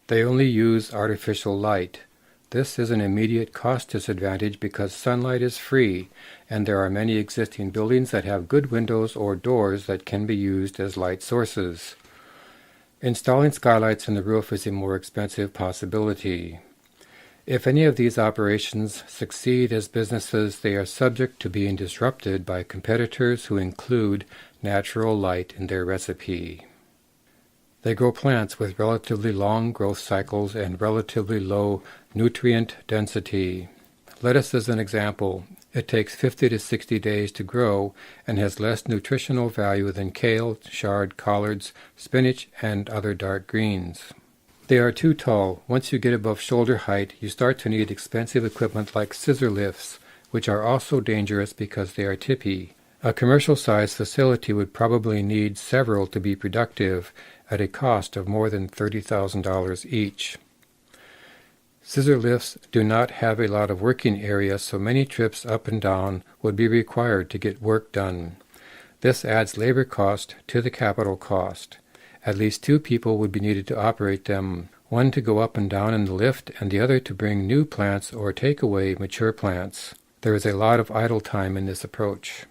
They only use artificial light. This is an immediate cost disadvantage because sunlight is free, and there are many existing buildings that have good windows or doors that can be used as light sources. Installing skylights in the roof is a more expensive possibility. If any of these operations succeed as businesses, they are subject to being disrupted by competitors who include natural light in their recipe. They grow plants with relatively long growth cycles and relatively low nutrient density. Lettuce is an example. It takes 50 to 60 days to grow and has less nutritional value than kale, chard, collards, spinach, and other dark greens. They are too tall. Once you get above shoulder height, you start to need expensive equipment like scissor lifts, which are also dangerous because they are tippy. A commercial-sized facility would probably need several to be productive at a cost of more than $30,000 each. Scissor lifts do not have a lot of working area, so many trips up and down would be required to get work done. This adds labor cost to the capital cost. At least 2 people would be needed to operate them, one to go up and down in the lift and the other to bring new plants or take away mature plants. There is a lot of idle time in this approach.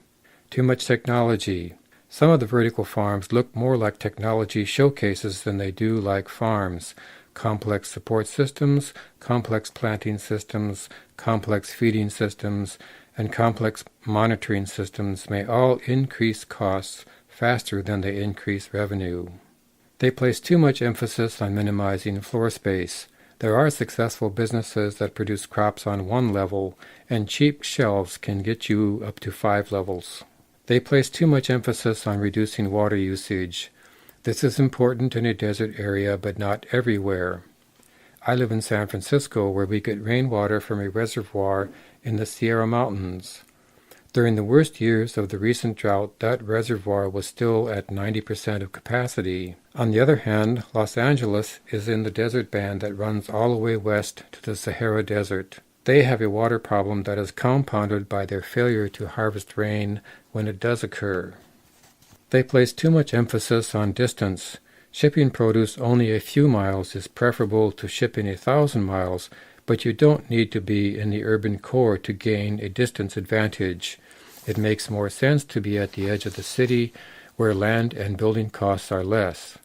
Too much technology. Some of the vertical farms look more like technology showcases than they do like farms. Complex support systems, complex planting systems, complex feeding systems, and complex monitoring systems may all increase costs faster than they increase revenue. They place too much emphasis on minimizing floor space. There are successful businesses that produce crops on 1 level, and cheap shelves can get you up to 5 levels. They place too much emphasis on reducing water usage. This is important in a desert area, but not everywhere. I live in San Francisco, where we get rainwater from a reservoir in the Sierra Mountains. During the worst years of the recent drought, that reservoir was still at 90% of capacity. On the other hand, Los Angeles is in the desert band that runs all the way west to the Sahara Desert. They have a water problem that is compounded by their failure to harvest rain when it does occur. They place too much emphasis on distance. Shipping produce only a few miles is preferable to shipping 1,000 miles, but you don't need to be in the urban core to gain a distance advantage. It makes more sense to be at the edge of the city where land and building costs are less.